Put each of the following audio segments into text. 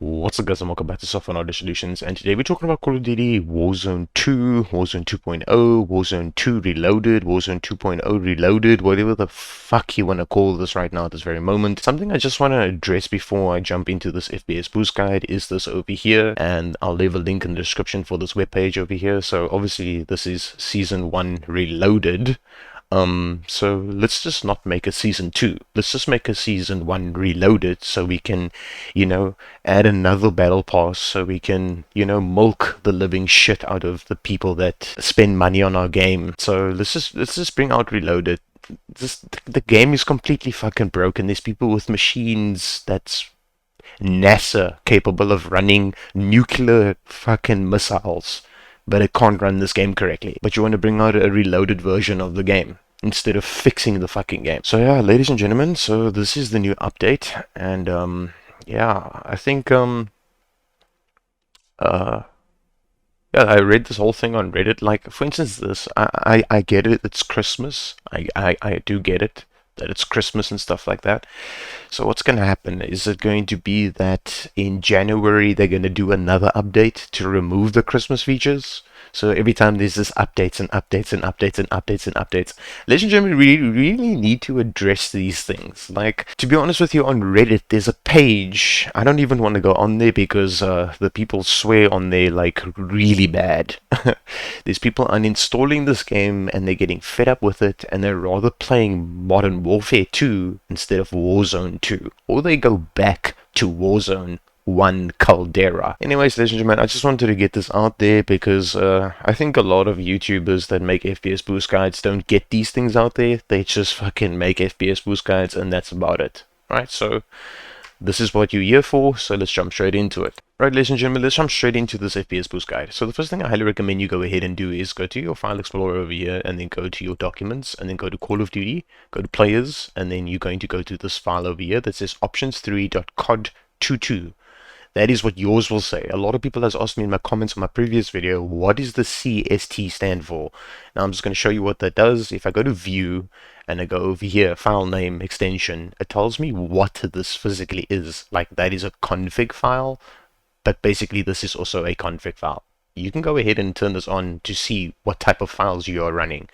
What's up guys, and welcome back to Software Knowledge Solutions, and today we're talking about Call of Duty Warzone 2, Warzone 2.0, Warzone 2 Reloaded, Warzone 2.0 Reloaded, whatever the fuck you want to call this right now at this very moment. Something I just want to address before I jump into this FPS boost guide is this over here, and I'll leave a link in the description for this webpage over here. So obviously this is Season 1 Reloaded. So let's just not make a season 2. Let's just make a season 1 reloaded so we can, add another battle pass so we can, milk the living shit out of the people that spend money on our game. So let's just bring out reloaded. The game is completely fucking broken. There's people with machines that's NASA capable of running nuclear fucking missiles, but it can't run this game correctly. But you want to bring out a reloaded version of the game instead of fixing the fucking game. So yeah, ladies and gentlemen, so this is the new update, and yeah, I think yeah, I read this whole thing on Reddit. Like, for instance, this, I get it, it's Christmas. I do get it, that it's Christmas and stuff like that. So what's going to happen? Is it going to be that in January they're going to do another update to remove the Christmas features? So every time there's this updates and updates and updates and updates and updates. Ladies and gentlemen, we really need to address these things. Like, to be honest with you, on Reddit, there's a page. I don't even want to go on there because the people swear on there like really bad. There's people uninstalling this game and they're getting fed up with it, and they're rather playing Modern Warfare 2 instead of Warzone 2. Or they go back to Warzone 1 Caldera. Anyways, ladies and gentlemen, I just wanted to get this out there because I think a lot of YouTubers that make FPS boost guides don't get these things out there. They just fucking make FPS boost guides and that's about it. Right? So this is what you're here for, so let's jump straight into it. Right, ladies and gentlemen, let's jump straight into this FPS boost guide. So the first thing I highly recommend you go ahead and do is go to your file explorer over here, and then go to your documents, and then go to Call of Duty, go to players, and then you're going to go to this file over here that says options3.cod22. That is what yours will say. A lot of people has asked me in my comments on my previous video, what does the CST stand for? Now I'm just going to show you what that does. If I go to view and I go over here, file name extension, it tells me what this physically is. Like, that is a config file, but basically this is also a config file. You can go ahead and turn this on to see what type of files you are running.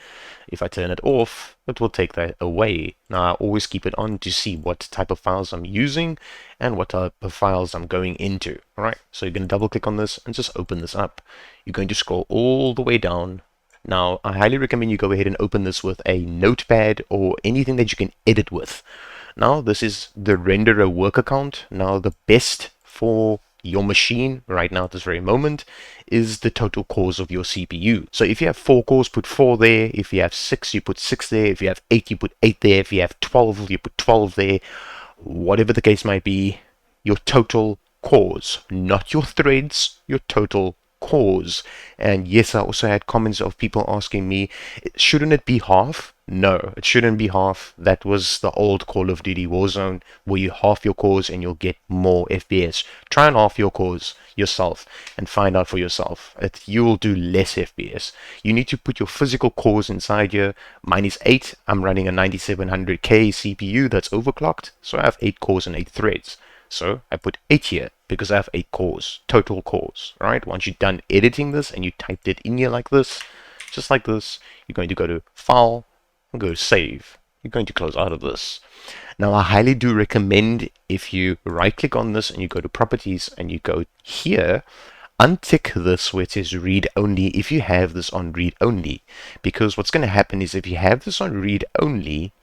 If I turn it off, it will take that away. Now I always keep it on to see what type of files I'm using and what type of files I'm going into. Alright, so you're going to double click on this and just open this up. You're going to scroll all the way down. Now I highly recommend you go ahead and open this with a notepad or anything that you can edit with. Now this is the RendererWorkerCount. Now the best for your machine right now at this very moment is the total cores of your CPU. So if you have 4 cores, put 4 there. If you have 6, you put 6 there. If you have 8, you put 8 there. If you have 12, you put 12 there. Whatever the case might be, your total cores, not your threads, your total cores. And yes, I also had comments of people asking me, shouldn't it be half? No, it shouldn't be half. That was the old Call of Duty Warzone, where you half your cores and you'll get more FPS. Try and half your cores yourself and find out for yourself. You will do less FPS. You need to put your physical cores inside here. Mine is 8. I'm running a 9700K CPU that's overclocked, so I have 8 cores and 8 threads. So I put 8 here because I have 8 cores, total cores, right? Once you're done editing this and you typed it in here like this, just like this, you're going to go to File and go to Save. You're going to close out of this. Now I highly do recommend, if you right click on this and you go to Properties and you go here, untick this where it says Read Only if you have this on Read Only. Because what's going to happen is if you have this on Read Only,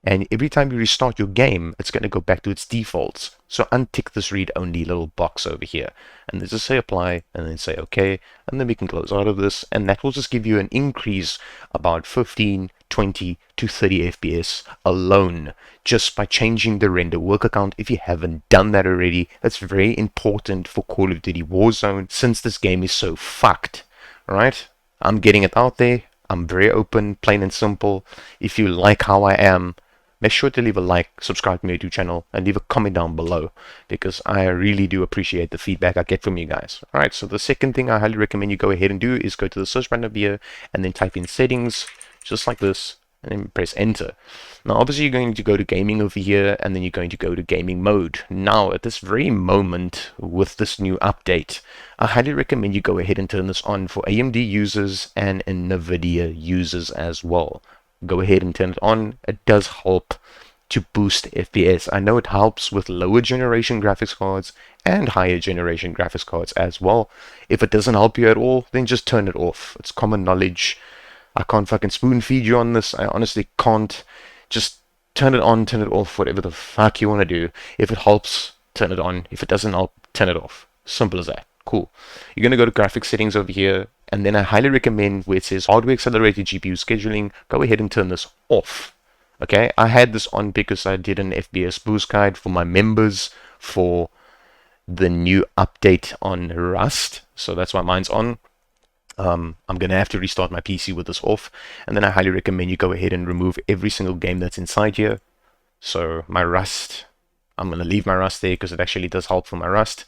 and every time you restart your game, it's going to go back to its defaults. So untick this read-only little box over here. And then just say apply, and then say OK. And then we can close out of this. And that will just give you an increase about 15, 20 to 30 FPS alone, just by changing the render worker count. If you haven't done that already, that's very important for Call of Duty Warzone, since this game is so fucked. Alright? I'm getting it out there. I'm very open, plain and simple. If you like how I am, make sure to leave a like, subscribe to my YouTube channel, and leave a comment down below, because I really do appreciate the feedback I get from you guys. Alright, so the second thing I highly recommend you go ahead and do is go to the search button up here, and then type in settings, just like this, and then press enter. Now obviously you're going to go to gaming over here, and then you're going to go to gaming mode. Now at this very moment with this new update, I highly recommend you go ahead and turn this on for AMD users and Nvidia users as well. Go ahead and turn it on. It does help to boost FPS. I know it helps with lower generation graphics cards and higher generation graphics cards as well. If it doesn't help you at all, then just turn it off. It's common knowledge. I can't fucking spoon feed you on this. I honestly can't. Just turn it on, turn it off, whatever the fuck you want to do. If it helps, turn it on. If it doesn't help, turn it off. Simple as that. Cool. You're going to go to graphics settings over here, and then I highly recommend where it says hardware accelerated GPU scheduling, go ahead and turn this off. Okay, I had this on because I did an FPS boost guide for my members for the new update on Rust, so that's why mine's on. I'm going to have to restart my PC with this off, and then I highly recommend you go ahead and remove every single game that's inside here. So my Rust, I'm going to leave my Rust there because it actually does help for my Rust.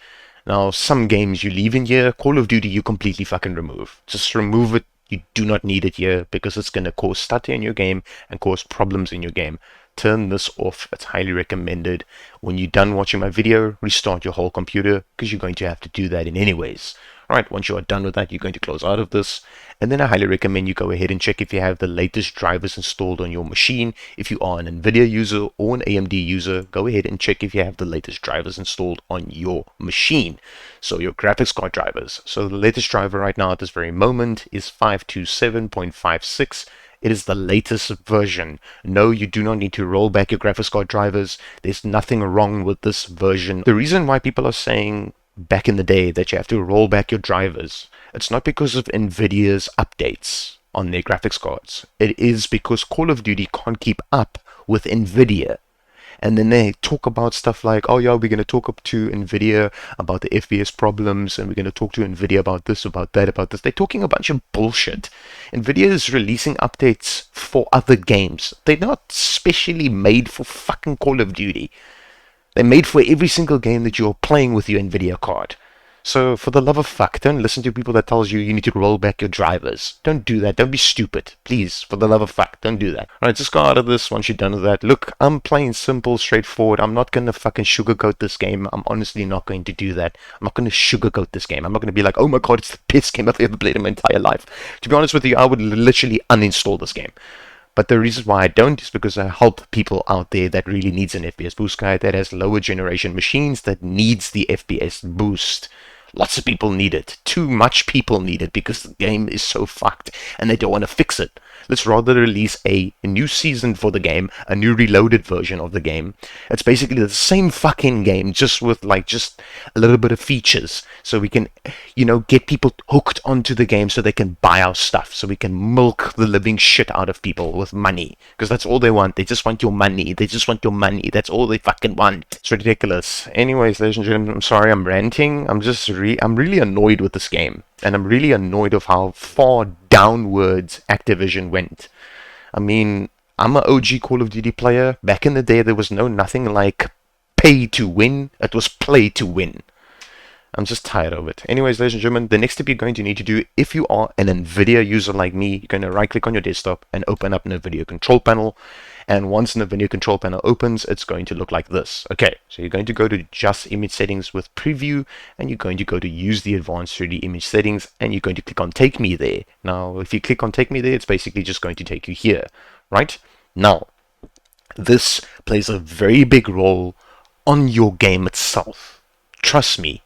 Now, some games you leave in here, Call of Duty you completely fucking remove. Just remove it. You do not need it here because it's going to cause stutter in your game and cause problems in your game. Turn this off. It's highly recommended. When you're done watching my video, restart your whole computer because you're going to have to do that in anyways. Right, once you are done with that, you're going to close out of this. And then I highly recommend you go ahead and check if you have the latest drivers installed on your machine. If you are an Nvidia user or an AMD user, go ahead and check if you have the latest drivers installed on your machine. So your graphics card drivers. So the latest driver right now at this very moment is 527.56. It is the latest version. No, you do not need to roll back your graphics card drivers. There's nothing wrong with this version. The reason why people are saying back in the day that you have to roll back your drivers, it's not because of Nvidia's updates on their graphics cards. It is because Call of Duty can't keep up with Nvidia. And then they talk about stuff like, oh yeah, we're going to talk up to Nvidia about the FPS problems, and we're going to talk to Nvidia about this, about that, about this. They're talking a bunch of bullshit. Nvidia is releasing updates for other games. They're not specially made for fucking Call of Duty. They're made for every single game that you're playing with your Nvidia card. So for the love of fuck, don't listen to people that tells you need to roll back your drivers. Don't do that. Don't be stupid. Please, for the love of fuck, don't do that. Alright, just go out of this once you're done with that. Look, I'm playing simple, straightforward. I'm not going to fucking sugarcoat this game. I'm honestly not going to do that. I'm not going to sugarcoat this game. I'm not going to be like, oh my god, it's the best game I've ever played in my entire life. To be honest with you, I would literally uninstall this game. But the reason why I don't is because I help people out there that really needs an FPS boost guide, that has lower generation machines, that needs the FPS boost. Lots of people need it. Too much people need it because the game is so fucked and they don't want to fix it. Let's rather release a new season for the game, a new reloaded version of the game. It's basically the same fucking game, just with just a little bit of features, so we can, get people hooked onto the game so they can buy our stuff, so we can milk the living shit out of people with money, because that's all they want. They just want your money. They just want your money. That's all they fucking want. It's ridiculous. Anyways, ladies and gentlemen, I'm sorry I'm ranting. I'm really annoyed with this game. And I'm really annoyed of how far downwards Activision went. I mean, I'm an OG Call of Duty player. Back in the day, there was nothing like pay to win. It was play to win. I'm just tired of it. Anyways, ladies and gentlemen, the next step you're going to need to do, if you are an Nvidia user like me, you're going to right-click on your desktop and open up Nvidia Control Panel. And once Nvidia Control Panel opens, it's going to look like this. Okay, so you're going to go to Just Image Settings with Preview, and you're going to go to Use the Advanced 3D Image Settings, and you're going to click on Take Me There. Now, if you click on Take Me There, it's basically just going to take you here, right? Now, this plays a very big role on your game itself. Trust me.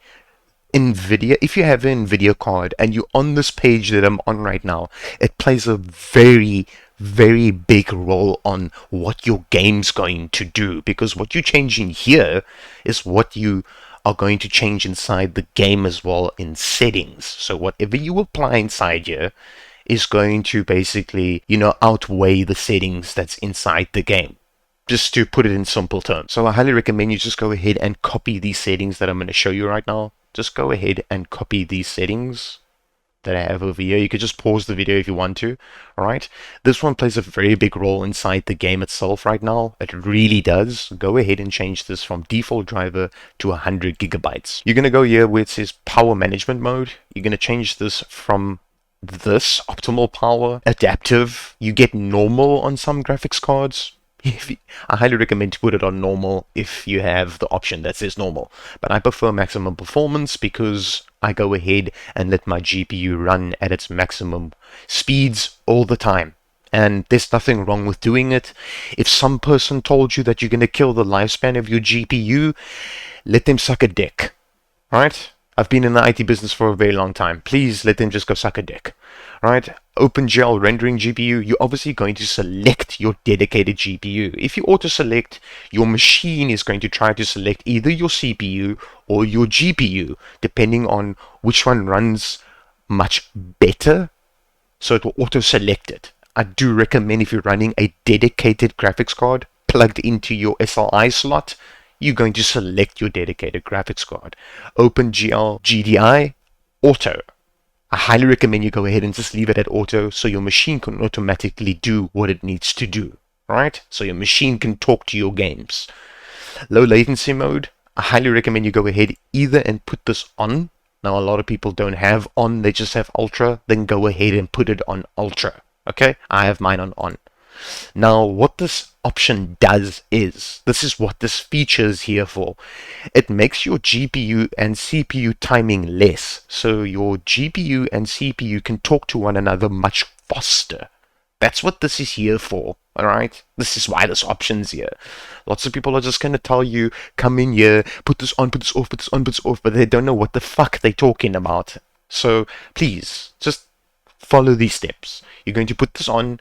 Nvidia, if you have an Nvidia card and you're on this page that I'm on right now, it plays a very, very big role on what your game's going to do, because what you're changing here is what you are going to change inside the game as well in settings. So whatever you apply inside here is going to basically, outweigh the settings that's inside the game. Just to put it in simple terms. So I highly recommend you just go ahead and copy these settings that I'm going to show you right now. Just go ahead and copy these settings that I have over here. You could just pause the video if you want to. Alright, this one plays a very big role inside the game itself right now. It really does. Go ahead and change this from default driver to 100 gigabytes. You're going to go here where it says power management mode. You're going to change this from this optimal power, adaptive, you get normal on some graphics cards. I highly recommend to put it on normal if you have the option that says normal. But I prefer maximum performance because I go ahead and let my GPU run at its maximum speeds all the time. And there's nothing wrong with doing it. If some person told you that you're going to kill the lifespan of your GPU, let them suck a dick. Right? I've been in the IT business for a very long time. Please let them just go suck a dick. Right? OpenGL rendering GPU, you're obviously going to select your dedicated GPU. If you auto-select, your machine is going to try to select either your CPU or your GPU, depending on which one runs much better. So it will auto-select it. I do recommend if you're running a dedicated graphics card plugged into your SLI slot, you're going to select your dedicated graphics card. OpenGL GDI, auto. I highly recommend you go ahead and just leave it at auto so your machine can automatically do what it needs to do, right? So your machine can talk to your games. Low latency mode, I highly recommend you go ahead either and put this on. Now a lot of people don't have on, they just have ultra, then go ahead and put it on ultra. Okay, I have mine on. Now, what this option does is, this is what this feature is here for. It makes your GPU and CPU timing less, so your GPU and CPU can talk to one another much faster. That's what this is here for, alright? This is why this option's here. Lots of people are just going to tell you, come in here, put this on, put this off, put this on, put this off, but they don't know what the fuck they're talking about. So, please, just follow these steps. You're going to put this on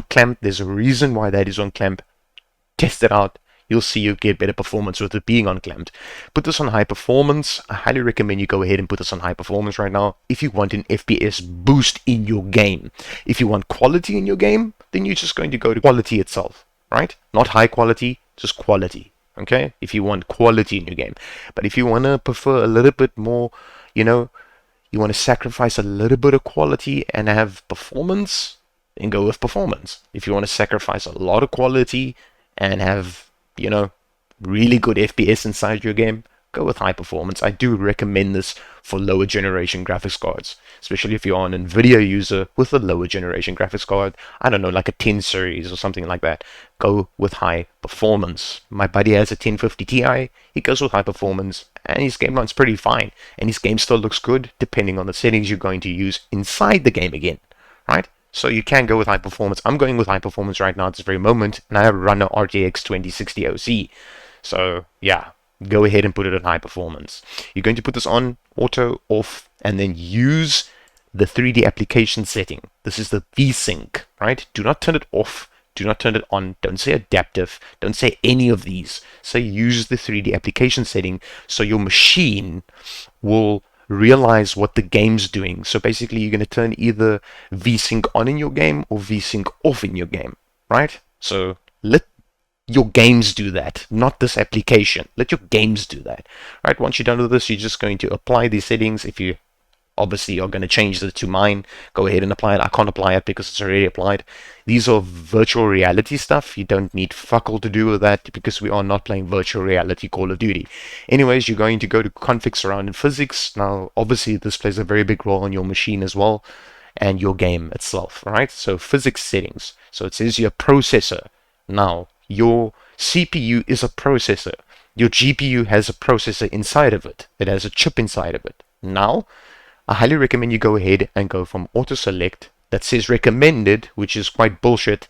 clamp. There's a reason why that is on clamp. Test it out. You'll see you get better performance with it being on clamped. Put this on high performance. I highly recommend you go ahead and put this on high performance right now if you want an FPS boost in your game. If you want quality in your game, then you're just going to go to quality itself, right? Not high quality, just quality, okay? If you want quality in your game. But if you want to prefer a little bit more, you want to sacrifice a little bit of quality and have performance, then go with performance. If you want to sacrifice a lot of quality and have, really good FPS inside your game, go with high performance. I do recommend this for lower generation graphics cards, especially if you're an Nvidia user with a lower generation graphics card. I don't know, like a 10 series or something like that. Go with high performance. My buddy has a 1050 Ti. He goes with high performance, and his game runs pretty fine. And his game still looks good, depending on the settings you're going to use inside the game again, right? So you can go with high performance. I'm going with high performance right now at this very moment, and I run a RTX 2060 OC. So yeah, go ahead and put it at high performance. You're going to put this on, auto, off, and then use the 3D application setting. This is the VSync, right? Do not turn it off. Do not turn it on. Don't say adaptive. Don't say any of these. Say use the 3D application setting so your machine will realize what the game's doing. So basically you're going to turn either VSync on in your game or VSync off in your game, right? So let your games do that, not this application. Let your games do that, right? Once you're done with this, you're just going to apply these settings. If you obviously are going to change it to mine, go ahead and apply it. I can't apply it because it's already applied. These are virtual reality stuff. You don't need fuck all to do with that because we are not playing virtual reality Call of Duty. Anyways, you're going to go to config surround and physics. Now, obviously, this plays a very big role on your machine as well and your game itself, right? So physics settings. So it says your processor. Now, your CPU is a processor. Your GPU has a processor inside of it. It has a chip inside of it. Now, I highly recommend you go ahead and go from auto select that says recommended, which is quite bullshit.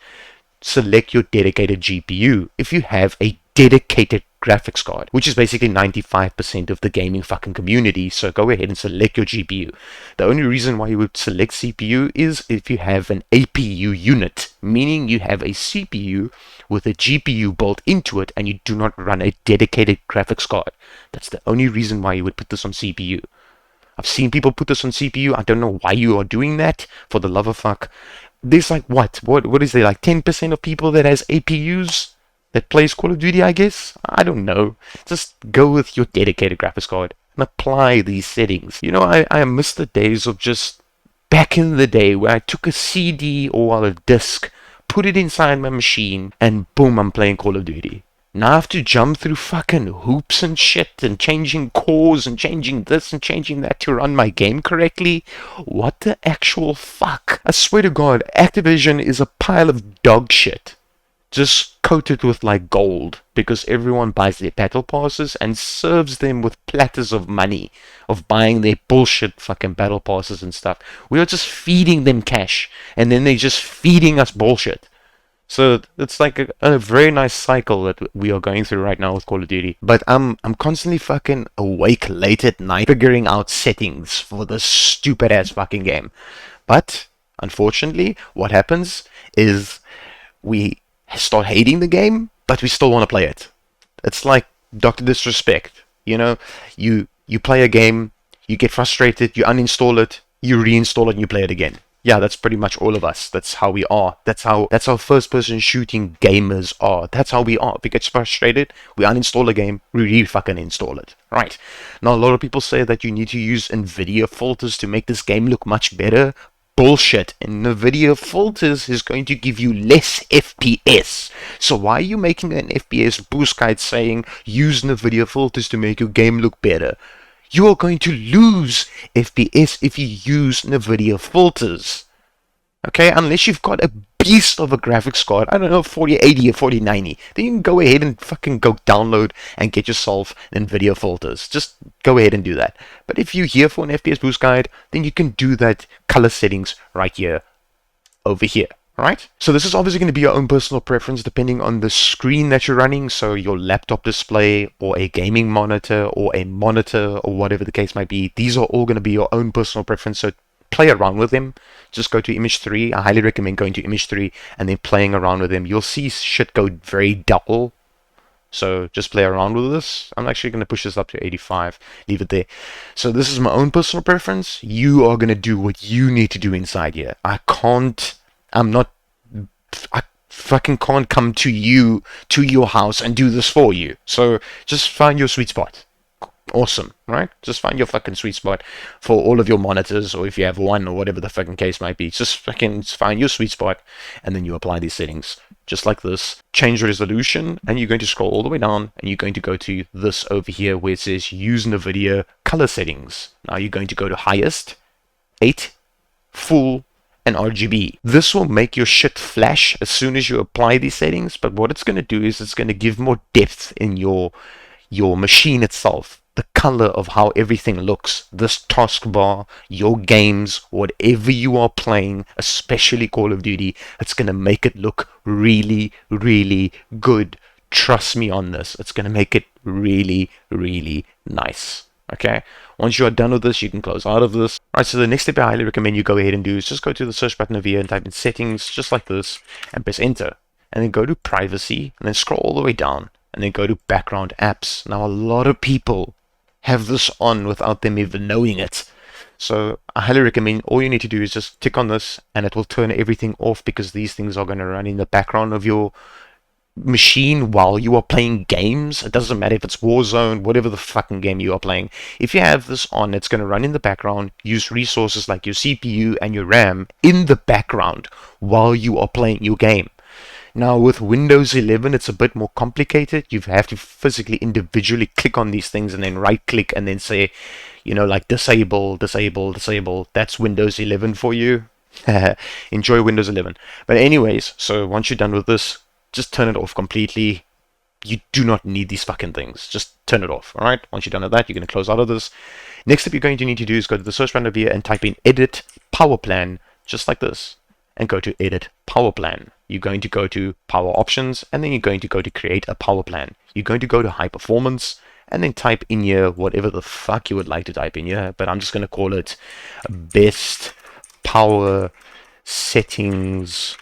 Select your dedicated GPU if you have a dedicated graphics card, which is basically 95% of the gaming fucking community. So go ahead and select your GPU. The only reason why you would select CPU is if you have an APU unit, meaning you have a CPU with a GPU built into it and you do not run a dedicated graphics card. That's the only reason why you would put this on CPU. I've seen people put this on CPU. I don't know why you are doing that, for the love of fuck. There's like, what is there, like 10% of people that has APUs that plays Call of Duty, I guess? I don't know. Just go with your dedicated graphics card and apply these settings. I miss the days of just back in the day where I took a CD or a disc, put it inside my machine, and boom, I'm playing Call of Duty. Now I have to jump through fucking hoops and shit and changing cores and changing this and changing that to run my game correctly. What the actual fuck? I swear to God, Activision is a pile of dog shit. Just coated with like gold because everyone buys their battle passes and serves them with platters of money of buying their bullshit fucking battle passes and stuff. We are just feeding them cash and then they're just feeding us bullshit. So it's like a very nice cycle that we are going through right now with Call of Duty. But I'm constantly fucking awake late at night figuring out settings for this stupid ass fucking game. But unfortunately, what happens is we start hating the game, but we still want to play it. It's like Dr. Disrespect. You know, you play a game, you get frustrated, you uninstall it, you reinstall it, and you play it again. Yeah, that's pretty much all of us. That's how we are. That's how first-person shooting gamers are. That's how we are. If we get frustrated, we uninstall a game, we re-fucking install it. Right. Now, a lot of people say that you need to use Nvidia filters to make this game look much better. Bullshit. And Nvidia filters is going to give you less FPS. So why are you making an FPS boost guide saying use Nvidia filters to make your game look better? You are going to lose FPS if you use Nvidia filters. Okay, unless you've got a beast of a graphics card, I don't know, 4080 or 4090, then you can go ahead and fucking go download and get yourself Nvidia filters. Just go ahead and do that. But if you're here for an FPS boost guide, then you can do that color settings right here, over here. Right? So this is obviously going to be your own personal preference depending on the screen that you're running, so your laptop display or a gaming monitor or a monitor or whatever the case might be. These are all going to be your own personal preference, so play around with them. Just go to image 3. I highly recommend going to image 3 and then playing around with them. You'll see shit go very dull. So just play around with this. I'm actually going to push this up to 85. Leave it there. So this is my own personal preference. You are going to do what you need to do inside here. I fucking can't come to you, to your house and do this for you. So just find your sweet spot. Awesome, right? Just find your fucking sweet spot for all of your monitors, or if you have one, or whatever the fucking case might be. Just fucking find your sweet spot, and then you apply these settings. Just like this. Change resolution, and you're going to scroll all the way down, and you're going to go to this over here where it says use Nvidia color settings. Now you're going to go to highest, 8, full, and RGB. This will make your shit flash as soon as you apply these settings, but what it's going to do is it's going to give more depth in your machine itself. The color of how everything looks, this taskbar, your games, whatever you are playing, especially Call of Duty, it's going to make it look really, really good. Trust me on this. It's going to make it really, really nice. Okay, once you are done with this, you can close out of this. Alright, so the next step I highly recommend you go ahead and do is just go to the search button over here and type in settings, just like this, and press enter. And then go to privacy, and then scroll all the way down, and then go to background apps. Now, a lot of people have this on without them even knowing it. So I highly recommend all you need to do is just tick on this, and it will turn everything off because these things are going to run in the background of your machine while you are playing games. It doesn't matter if it's Warzone, whatever the fucking game you are playing. If you have this on, it's going to run in the background, use resources like your CPU and your RAM in the background while you are playing your game. Now with Windows 11 it's a bit more complicated. You have to physically individually click on these things and then right click and then say, you know, like disable, disable, disable. That's Windows 11 for you. Enjoy Windows 11. But anyways, so once you're done with this, just turn it off completely. You do not need these fucking things. Just turn it off, alright? Once you're done with that, you're going to close out of this. Next step you're going to need to do is go to the search bar over here and type in edit power plan, just like this. And go to edit power plan. You're going to go to power options, and then you're going to go to create a power plan. You're going to go to high performance, and then type in here whatever the fuck you would like to type in here, but I'm just going to call it best power settings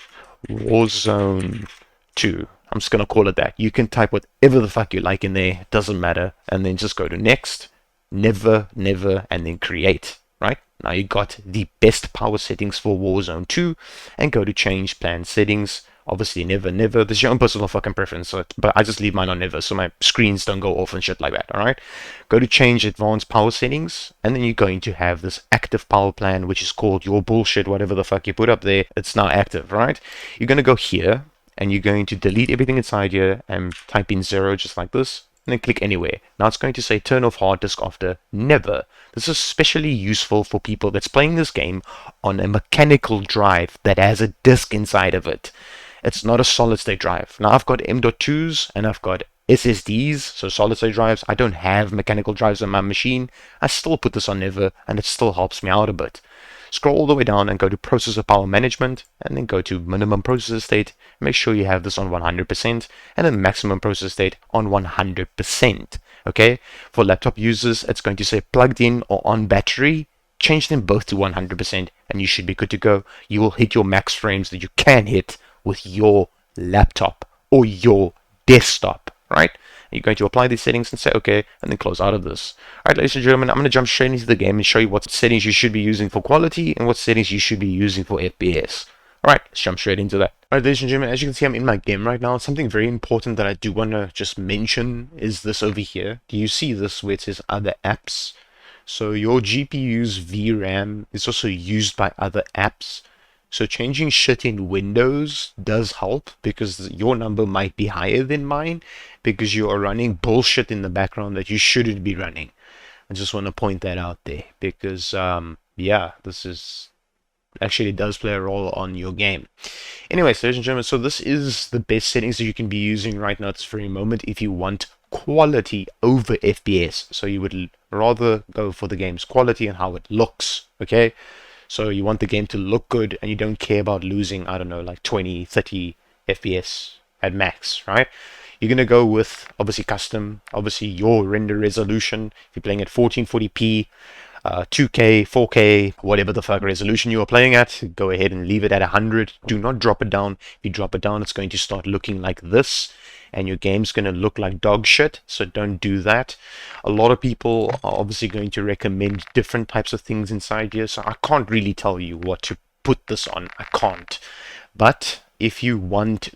Warzone 2. I'm just going to call it that. You can type whatever the fuck you like in there, it doesn't matter, and then just go to next, never, never, and then create. Right? Now you got the best power settings for Warzone 2, and go to change plan settings. Obviously never, never. This is your own personal fucking preference, but I just leave mine on never so my screens don't go off and shit like that, alright? Go to change advanced power settings, and then you're going to have this active power plan, which is called your bullshit, whatever the fuck you put up there. It's now active, right? You're going to go here, and you're going to delete everything inside here and type in 0 just like this, and then click anywhere. Now it's going to say turn off hard disk after never. This is especially useful for people that's playing this game on a mechanical drive that has a disk inside of it. It's not a solid state drive. Now I've got M.2s and I've got SSDs, so solid state drives. I don't have mechanical drives on my machine. I still put this on never, and it still helps me out a bit. Scroll all the way down and go to processor power management, and then go to minimum processor state. Make sure you have this on 100% and then maximum processor state on 100%. Okay, for laptop users it's going to say plugged in or on battery. Change them both to 100% and you should be good to go. You will hit your max frames that you can hit with your laptop or your desktop, right? You're going to apply these settings and say okay, and then close out of this. Alright, ladies and gentlemen, I'm going to jump straight into the game and show you what settings you should be using for quality and what settings you should be using for FPS. Alright, let's jump straight into that. Alright, ladies and gentlemen, as you can see, I'm in my game right now. Something very important that I do want to just mention is this over here. Do you see this where it says other apps? So your GPU's VRAM is also used by other apps. So changing shit in Windows does help because your number might be higher than mine because you are running bullshit in the background that you shouldn't be running. I just want to point that out there because, yeah, this is actually does play a role on your game. Anyways, ladies and gentlemen, so this is the best settings that you can be using right now at this very moment if you want quality over FPS. So you would rather go for the game's quality and how it looks, okay? So you want the game to look good and you don't care about losing, I don't know, like 20, 30 FPS at max, right? You're going to go with, obviously, custom, obviously, your render resolution. If you're playing at 1440p, 2K, 4K, whatever the fuck resolution you are playing at, go ahead and leave it at 100. Do not drop it down. If you drop it down, it's going to start looking like this, and your game's going to look like dog shit, so don't do that. A lot of people are obviously going to recommend different types of things inside here, so I can't really tell you what to put this on. I can't. But if you want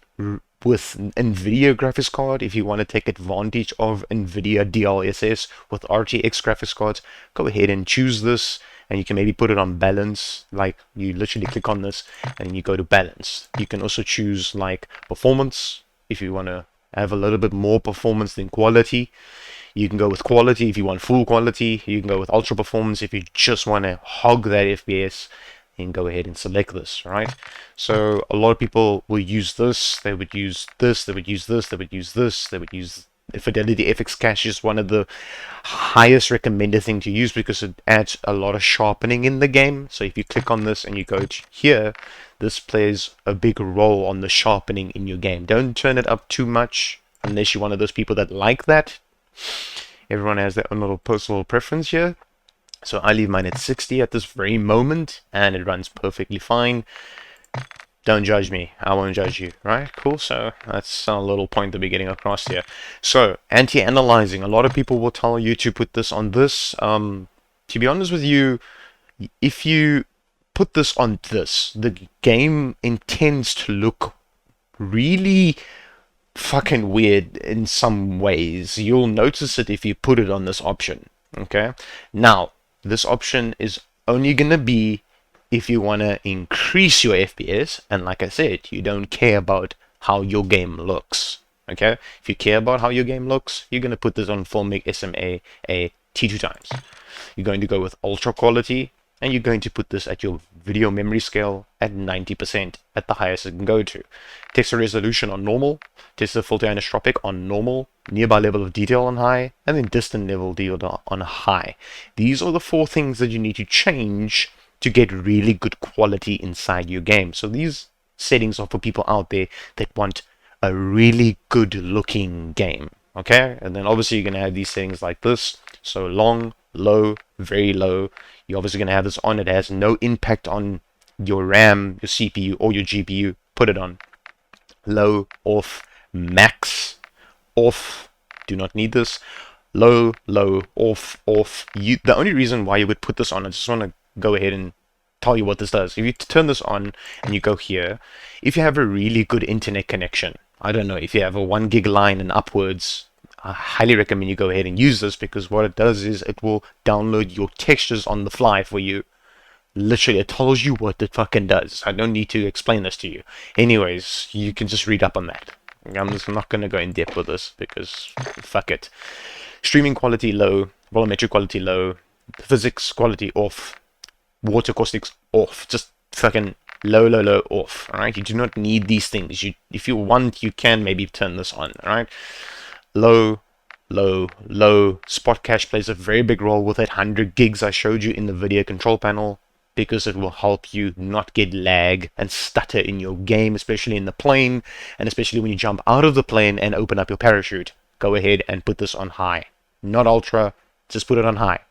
with Nvidia graphics card, if you want to take advantage of Nvidia DLSS with RTX graphics cards, go ahead and choose this, and you can maybe put it on balance. Like you literally click on this and you go to balance. You can also choose like performance if you want to have a little bit more performance than quality. You can go with quality if you want full quality. You can go with ultra performance if you just want to hog that FPS, and go ahead and select this, right? So a lot of people will use this, they would use this, they would use this, they would use this, they would use Fidelity FX Cache is one of the highest recommended thing to use because it adds a lot of sharpening in the game. So if you click on this and you go to here, this plays a big role on the sharpening in your game. Don't turn it up too much unless you're one of those people that like that. Everyone has their own little personal preference here. So I leave mine at 60 at this very moment, and it runs perfectly fine. Don't judge me. I won't judge you, right? Cool. So that's a little point to be getting across here. So anti-aliasing. A lot of people will tell you to put this on this. To be honest with you, if you put this on this, the game intends to look really fucking weird in some ways. You'll notice it if you put it on this option. Okay. Now, this option is only going to be if you want to increase your FPS, and like I said, you don't care about how your game looks. Okay, if you care about how your game looks, you're going to put this on full MIG SMA a T2 times. You're going to go with ultra quality, and you're going to put this at your video memory scale at 90% at the highest it can go to. Texture resolution on normal, texture filter anisotropic on normal, nearby level of detail on high, and then distant level detail on high. These are the 4 things that you need to change to get really good quality inside your game. So these settings are for people out there that want a really good looking game. Okay, and then obviously you're going to have these settings like this. So long, low, very low. You're obviously going to have this on. It has no impact on your RAM, your CPU, or your GPU. Put it on low, off, max, off. Do not need this. Low, low, off, off. The only reason why you would put this on, I just want to go ahead and tell you what this does. If you turn this on and you go here, if you have a really good internet connection, I don't know, if you have a 1 gig line and upwards, I highly recommend you go ahead and use this, because what it does is it will download your textures on the fly for you. Literally, it tells you what it fucking does. I don't need to explain this to you. Anyways, you can just read up on that. I'm just not going to go in depth with this because fuck it. Streaming quality low, volumetric quality low, physics quality off, water acoustics off. Just fucking low, low, low off. Alright, you do not need these things. If you want, you can maybe turn this on. Alright, low, low, low. Spot cache plays a very big role with that 100 gigs I showed you in the video control panel, because it will help you not get lag and stutter in your game, especially in the plane, and especially when you jump out of the plane and open up your parachute. Go ahead and put this on high. Not ultra, just put it on high.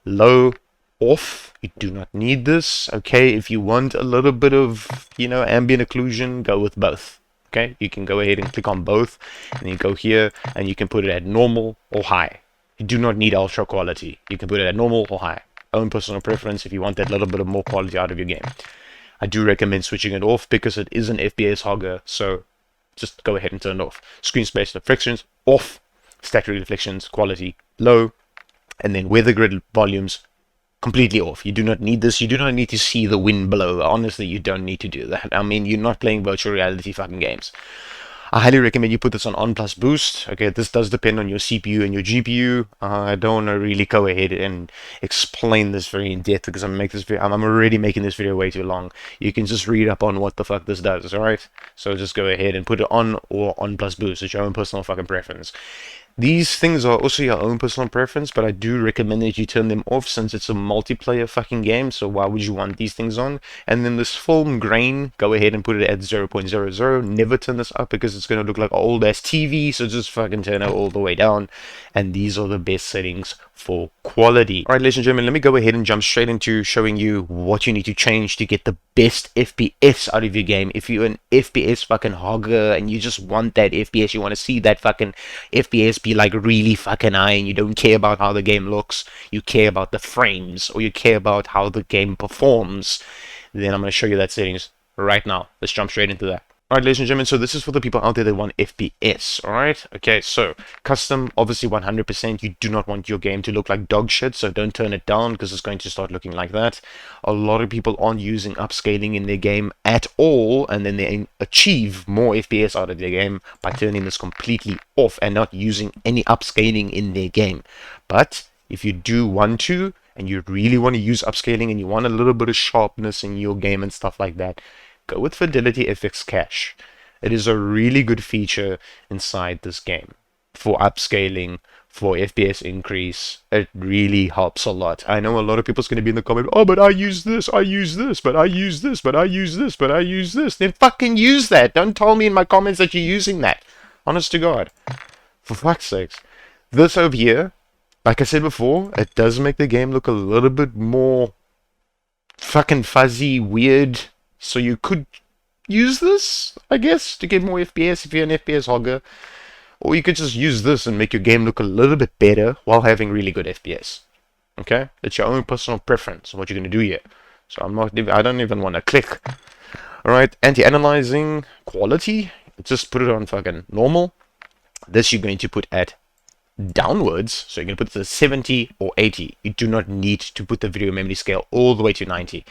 Low, off. You do not need this. Okay, if you want a little bit of, ambient occlusion, go with both. Okay, you can go ahead and click on both, and then go here, and you can put it at normal or high. You do not need ultra quality. You can put it at normal or high. Own personal preference if you want that little bit of more quality out of your game. I do recommend switching it off because it is an FPS hogger, so just go ahead and turn it off. Screen space reflections off, static reflections quality low, and then weather grid volumes completely off. You do not need this. You do not need to see the wind blow. Honestly, you don't need to do that. I mean, you're not playing virtual reality fucking games. I highly recommend you put this on plus boost. Okay, this does depend on your CPU and your GPU. I don't want to really go ahead and explain this very in depth because I'm already making this video way too long. You can just read up on what the fuck this does, alright? So just go ahead and put it on or on plus boost. It's your own personal fucking preference. These things are also your own personal preference, but I do recommend that you turn them off since it's a multiplayer fucking game, so why would you want these things on? And then this film grain, go ahead and put it at 0.00. Never turn this up because it's going to look like old ass TV, so just fucking turn it all the way down. And these are the best settings for quality. Alright, ladies and gentlemen, let me go ahead and jump straight into showing you what you need to change to get the best FPS out of your game. If you're an FPS fucking hogger and you just want that FPS, you want to see that fucking FPS be like really fucking high, and you don't care about how the game looks, you care about the frames, or you care about how the game performs, then I'm going to show you that settings right now. Let's jump straight into that. Alright, ladies and gentlemen, so this is for the people out there that want FPS, alright? Okay, so, custom, obviously 100%, you do not want your game to look like dog shit, so don't turn it down, because it's going to start looking like that. A lot of people aren't using upscaling in their game at all, and then they achieve more FPS out of their game by turning this completely off and not using any upscaling in their game. But, if you do want to, and you really want to use upscaling, and you want a little bit of sharpness in your game and stuff like that, go with Fidelity FX Cache. It is a really good feature inside this game for upscaling, for FPS increase. It really helps a lot. I know a lot of people's going to be in the comment, oh, but I use this, I use this, but I use this, but I use this, but I use this. Then fucking use that. Don't tell me in my comments that you're using that. Honest to God. For fuck's sakes. This over here, like I said before, it does make the game look a little bit more fucking fuzzy, weird. So you could use this, I guess, to get more FPS if you're an FPS hogger. Or you could just use this and make your game look a little bit better while having really good FPS. Okay? It's your own personal preference on what you're going to do here. So I don't even want to click. Alright, anti-analyzing quality. Just put it on fucking normal. This you're going to put at downwards. So you're going to put it to 70 or 80. You do not need to put the video memory scale all the way to 90.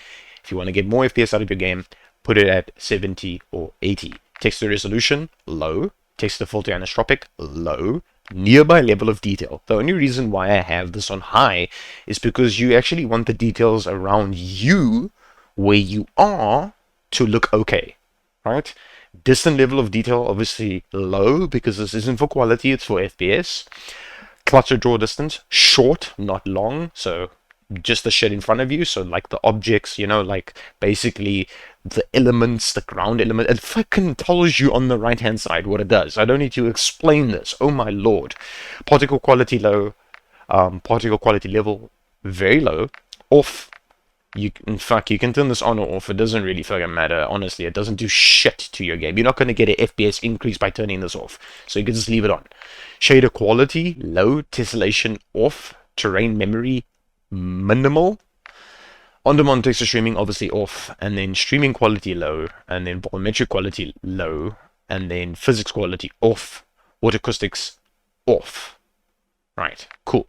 If you want to get more FPS out of your game, put it at 70 or 80. Text to resolution, low. Text to filter anisotropic, low. Nearby level of detail. The only reason why I have this on high is because you actually want the details around you, where you are, to look okay. Right? Distant level of detail, obviously low, because this isn't for quality, it's for FPS. Cluster draw distance, short, not long, so just the shit in front of you, so like the objects, like basically the elements, the ground element. It fucking tells you on the right hand side what it does. I don't need to explain this. Oh my lord. Particle quality low, particle quality level very low, off. In fact, you can turn this on or off. It doesn't really fucking matter. Honestly, it doesn't do shit to your game. You're not going to get an FPS increase by turning this off, so you can just leave it on. Shader quality low, tessellation off, terrain memory minimal, on-demand texture streaming obviously off, and then streaming quality low, and then volumetric quality low, and then physics quality off, water acoustics off. Right, cool.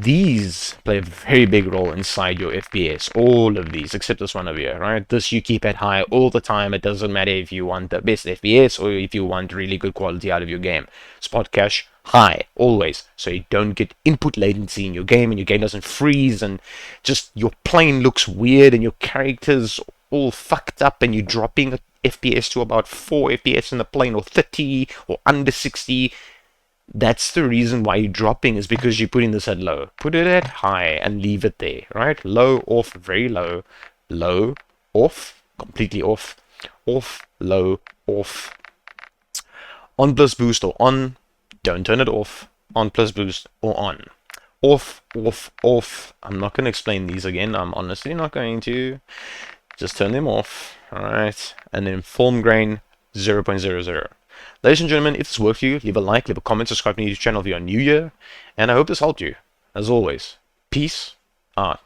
These play a very big role inside your FPS. All of these, except this one over here, right? This you keep at high all the time. It doesn't matter if you want the best FPS or if you want really good quality out of your game. Spot cache, high, always. So you don't get input latency in your game and your game doesn't freeze and just your plane looks weird and your character's all fucked up and you're dropping FPS to about 4 FPS in the plane or 30 or under 60. That's the reason why you're dropping, is because you're putting this at low. Put it at high and leave it there, right? Low, off, very low, low, off, completely off, off, low, off. On plus boost or on, don't turn it off. On plus boost or on. Off, off, off. I'm not going to explain these again. I'm honestly not going to. Just turn them off, alright? And then form grain 0.00. Ladies and gentlemen, if this worked for you, leave a like, leave a comment, subscribe to the YouTube channel if you're new here, and I hope this helped you. As always, peace out.